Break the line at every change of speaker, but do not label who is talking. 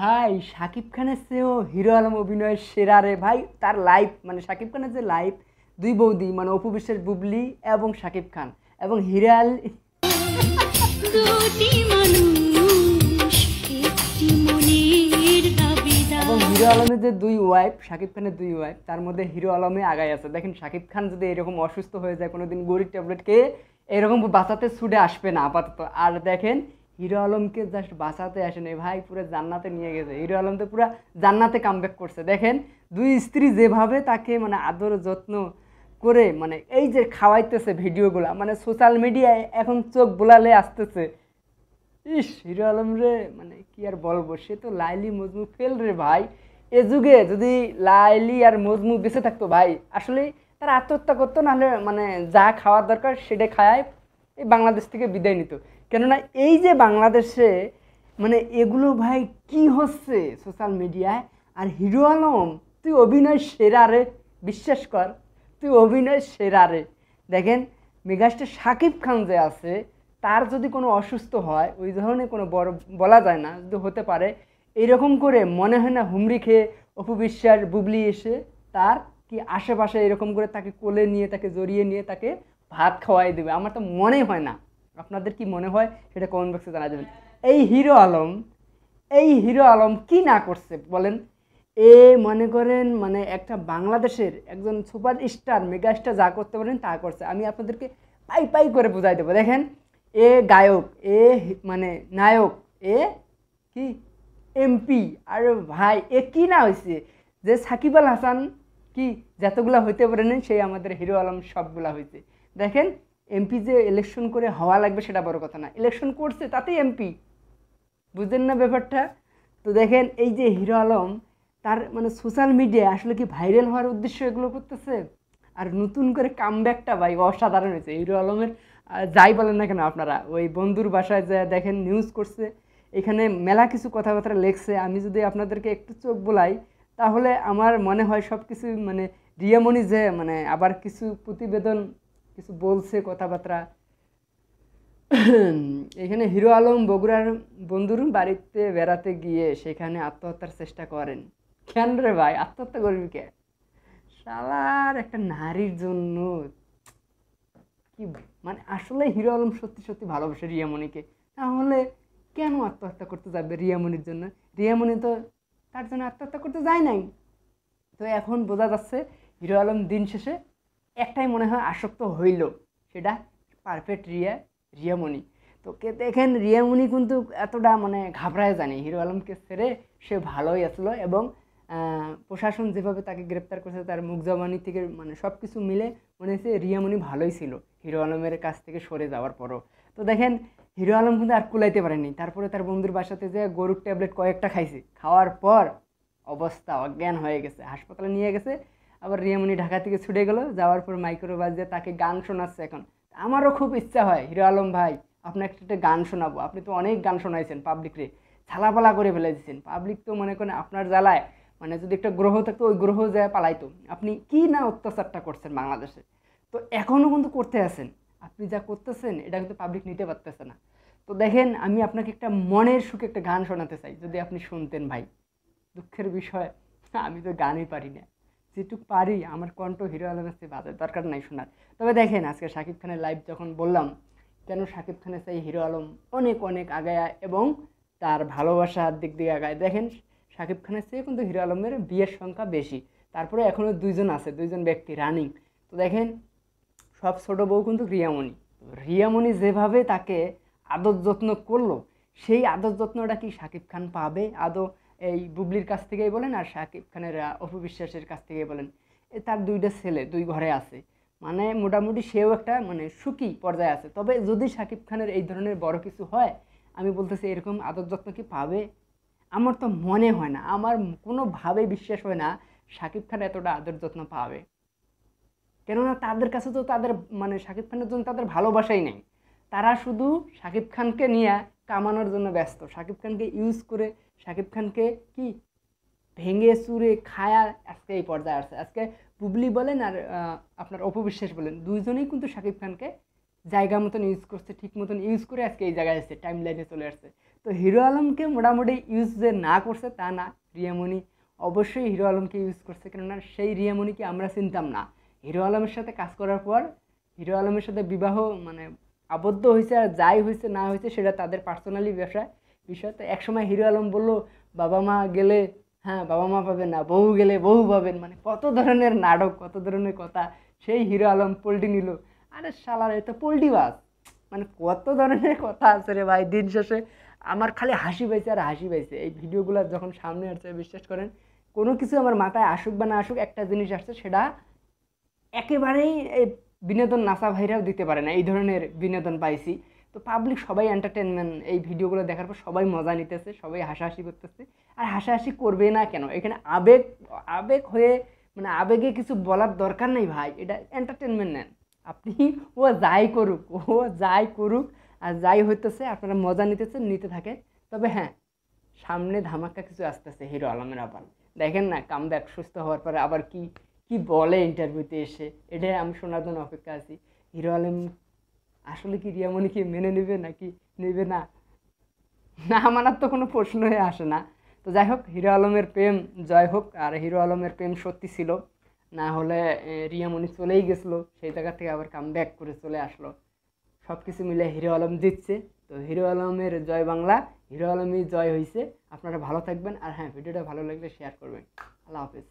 ভাই শাকিব খানের চেয়েও হিরো আলম অভিনয়ের সেরা রে ভাই। তার লাইভ মানে শাকিব খানের যে লাইভ দুই বৌদি মানে অপু বিশ্বাস বুবলি এবং শাকিব খান এবং হিরো আলমের যে দুই ওয়াইফ, শাকিব খানের দুই ওয়াইফ, তার মধ্যে হিরো আলমে আগায় আছে। দেখেন শাকিব খান যদি এরকম অসুস্থ হয়ে যায় কোনোদিন গরিব ট্যাবলেট খেয়ে, এরকম বাঁচাতে ছুটে আসবে না আপাতত। আর দেখেন হিরো আলমকে জাস্ট বাঁচাতে আসেনি ভাই, পুরো জান্নাতে নিয়ে গেছে। হিরো আলম তো পুরো জান্নাতে কামব্যাক করছে। দেখেন দুই স্ত্রী যেভাবে তাকে মানে আদর যত্ন করে মানে এই যে খাওয়াইতেছে ভিডিওগুলা, মানে সোশ্যাল মিডিয়ায় এখন চোখ বোলালে আসতেছে। ইস হিরো আলম রে মানে কি আর বলবো, সে তো লাইলি মজনু ফেল রে ভাই। এ যুগে যদি লাইলি আর মজনু বেঁচে থাকতো ভাই, আসলে তারা আত্মহত্যা করতো, নাহলে মানে যা খাওয়ার দরকার সেটা খায় এই বাংলাদেশ থেকে বিদায় নিত। কেননা এই যে বাংলাদেশে মানে এগুলো ভাই কি হচ্ছে সোশ্যাল মিডিয়ায়। আর হিরো আলম তুই অভিনয় সেরা রে, বিশ্বাস কর তুই অভিনয় সেরা রে। দেখেন মেগাস্টার শাকিব খান যে আছে, তার যদি কোনো অসুস্থ হয়, ওই ধরনের কোনো বড় বলা যায় না, যদি হতে পারে এইরকম করে মনে হয় না হুমড়ি খেয়ে অপু বিশ্বাস বুবলি এসে তার কি আশেপাশে এরকম করে তাকে কোলে নিয়ে তাকে জড়িয়ে নিয়ে তাকে ভাত খাওয়াই দেবে। আমার তো মনে হয় না। আপনাদের কি মনে হয় সেটা কমেন্ট বক্সে জানা যাবেন। এই হিরো আলম এই হিরো আলম কি না করছে বলেন। এ মনে করেন মানে একটা বাংলাদেশের একজন সুপার স্টার মেগা স্টার যা করতে পারেন তা করছে। আমি আপনাদেরকে পাই পাই করে বুঝাই দেবো। দেখেন এ গায়ক, মানে নায়ক, এ কি এমপি, আর ভাই এ কি না হয়েছে যে সাকিব আল হাসান কি যতগুলা হইতে পারে না, সেই আমাদের হিরো আলম সবগুলা হয়েছে। দেখেন এমপি যে ইলেকশন করে হওয়া লাগবে সেটা বড় কথা না, ইলেকশন করছে তাতেই এমপি। বুঝলেন না ব্যাপারটা? তো দেখেন এই যে হিরো আলম তার মানে সোশ্যাল মিডিয়ায় আসলে কি ভাইরাল হওয়ার উদ্দেশ্য এগুলো করতেছে। আর নতুন করে কামব্যাকটা ভাই অসাধারণ হয়েছে হিরো আলমের। যাই বলেন না কেন আপনারা, ওই বন্ধুর বাসায় যা দেখেন নিউজ করছে, এখানে মেলা কিছু কথাবার্তা লেখছে। আমি যদি আপনাদেরকে একটু চোখ বোলাই তাহলে আমার মনে হয় সব কিছু মানে রিয়ামণি যে মানে আবার কিছু প্রতিবেদন কিছু বলছে কথাবার্তা। এখানে হিরো আলম বগুড়ার বন্ধুর বাড়িতে বেড়াতে গিয়ে সেখানে আত্মহত্যার চেষ্টা করেন। কেন রে ভাই আত্মহত্যা করবি কে? শালার একটা নারীর জন্য কি মানে আসলে হিরো আলম সত্যি সত্যি ভালোবাসে রিয়ামণিকে, তাহলে কেন আত্মহত্যা করতে যাবে রিয়ামণির জন্য? রিয়ামণি তো তার জন্য আত্মহত্যা করতে যায় নাই। তো এখন বোঝা যাচ্ছে হিরো আলম দিন শেষে একটাই মনে হয় আসক্ত হইল, সেটা পারফেক্ট রিয়ামণি। তো কে দেখেন রিয়ামণি কিন্তু এতটা মানে ঘাবড়ায় জানি হিরো আলমকে ছেড়ে, সে ভালোই আসলো। এবং প্রশাসন যেভাবে তাকে গ্রেপ্তার করেছে তার মুখ জবানি থেকে মানে সব কিছু মিলে মনে হচ্ছে রিয়ামণি ভালোই ছিল হিরো আলমের কাছ থেকে সরে যাওয়ার পরও। তো দেখেন হিরো আলম কিন্তু আর কুলাইতে পারেনি, তারপরে তার বন্ধুর বাসাতে যে গরুর ট্যাবলেট কয়েকটা খাইছে, খাওয়ার পর অবস্থা অজ্ঞান হয়ে গেছে, হাসপাতালে নিয়ে গেছে। আবার রিয়ামণি ঢাকা থেকে ছুটে গেল, যাওয়ার পর মাইক্রো বাজে তাকে গান শোনাচ্ছে। এখন আমারও খুব ইচ্ছা হয় হিরো আলম ভাই আপনাকে একটা গান শোনাবো, আপনি তো অনেক গান শোনাইছেন পাবলিকরে, ছালাপালা করে ফেলে দিচ্ছেন। পাবলিক তো মনে করেন আপনার জ্বালায় মানে যদি একটা গ্রহ থাকতো ওই গ্রহ যায় পালাইতো। আপনি কি না অত্যাচারটা করছেন বাংলাদেশে, তো এখনও কিন্তু করতে আছেন। আপনি যা করতেছেন এটা কিন্তু পাবলিক নিতে পারতেছে না। তো দেখেন আমি আপনাকে একটা মনের সুখে একটা গান শোনাতে চাই, যদি আপনি শুনতেন ভাই। দুঃখের বিষয় আমি তো গানই পারি না, যেটুকু পারি আমার কণ্ঠ হিরো আলমের চেয়ে বাজার দরকার নাই শোনার। তবে দেখেন আজকে শাকিব খানের লাইভ যখন বললাম কেন শাকিব খানের চাই হিরো আলম অনেক অনেক আগায় এবং তার ভালোবাসার দিক দিয়ে আগায়। দেখেন শাকিব খানের চেয়ে কিন্তু হিরো আলমের বিয়ের সংখ্যা বেশি, তারপরে এখনও দুইজন আছে, দুইজন ব্যক্তি রানিং। তো দেখেন সব ছোটো বউ কিন্তু রিয়ামণি। রিয়ামণি যেভাবে তাকে আদর যত্ন করলো, সেই আদর যত্নটা কি শাকিব খান পাবে আদৌ? এই বুবলির কাছ থেকেই বলেন আর শাকিব খানের অপু বিশ্বাসের কাছ থেকেই বলেন, তার দুইটা ছেলে দুই ঘরে আছে, মানে মোটামুটি সেও একটা মানে সুখী পর্যায়ে আছে। তবে যদি শাকিব খানের এই ধরনের বড় কিছু হয়, আমি বলতেছি এরকম আদর যত্ন কি পাবে? আমার তো মনে হয় না, আমার কোনোভাবেই বিশ্বাস হয় না শাকিব খান এতটা আদর যত্ন পাবে। কেননা তাদের কাছে তো তাদের মানে শাকিব খানের জন্য তাদের ভালোবাসাই নেই। তারা শুধু শাকিব খানকে নিয়ে কামানোর জন্য ব্যস্ত, শাকিব খানকে ইউজ করে শাকিব খানকে কি ভেঙে চুরে খায়া আজকে এই পর্যায়ে আসছে। আজকে বুবলি বলেন আর আপনার অপু বিশ্বাস বলেন, দুইজনেই কিন্তু শাকিব খানকে জায়গা মতন ইউজ করছে, ঠিক মতন ইউজ করে আজকে এই জায়গায় এসেছে, টাইম লাইনে চলে আসছে। তো হিরো আলমকে মোটামুটি ইউজ যে না করছে তা না, রিয়ামণি অবশ্যই হিরো আলমকে ইউজ করছে, কেননা সেই রিয়ামণিকে আমরা চিনতাম না। হিরো আলমের সাথে কাজ করার পর হিরো আলমের সাথে বিবাহ মানে আবদ্ধ হয়েছে, আর যাই হয়েছে না হয়েছে সেটা তাদের পার্সোনালি বিষয়। তো একসময় হিরো আলম বললো বাবা মা গেলে হ্যাঁ বাবা মা পাবেন না, বউ গেলে বউ পাবেন, মানে কত ধরনের নাটক, কত ধরনের কথা সেই হিরো আলম পোল্টি নিল। আরে শালার এ তো পোল্টি বাস, মানে কত ধরনের কথা আছে রে ভাই। দিন শেষে আমার খালি হাসি পাইছে আর হাসি পাইছে এই ভিডিওগুলো যখন সামনে আসছে। বিশ্বাস করেন কোনো কিছু আমার মাথায় আসুক বা না আসুক, একটা জিনিস আসছে, সেটা একেবারেই এই বিনোদন নাসা ভাইরাও দিতে পারে না, এই ধরনের বিনোদন পাইছি। তো পাবলিক সবাই এন্টারটেনমেন্ট, এই ভিডিওগুলো দেখার পর সবাই মজা নিতেছে, সবাই হাসাহাসি করতেছে। আর হাসাহাসি করবে না কেন? এখানে আবেগ আবেগ হয়ে মানে আবেগে কিছু বলার দরকার নেই ভাই, এটা এন্টারটেনমেন্ট নেন আপনি। ও যাই করুক, ও যাই করুক, আর যাই হইতেছে আপনারা মজা নিতেছেন, নিতে থাকে। তবে হ্যাঁ, সামনে ধামাকা কিছু আসতেছে হিরো আলমের। আবার দেখেন না কামব্যাক, সুস্থ হওয়ার পরে আবার কি কি বলে ইন্টারভিউতে এসে, এটাই আমি শোনার জন্য অপেক্ষা আছি। হিরো আলম আসলে কি রিয়ামণিকে মেনে নেবে নাকি নেবে না, না মানার তো কোনো প্রশ্নই আসে না। তো যাই হোক, হিরো আলমের প্রেম জয় হোক। আর হিরো আলমের প্রেম সত্যি ছিল, না হলে রিয়ামণি চলেই গেছিলো, সেই জায়গা থেকে আবার কামব্যাক করে চলে আসলো। সব কিছু মিলে হিরো আলম জিতছে। তো হিরো আলমের জয় বাংলা, হিরো আলমই জয় হয়েছে। আপনারা ভালো থাকবেন, আর হ্যাঁ ভিডিওটা ভালো লাগলে শেয়ার করবেন। আল্লাহ হাফেজ।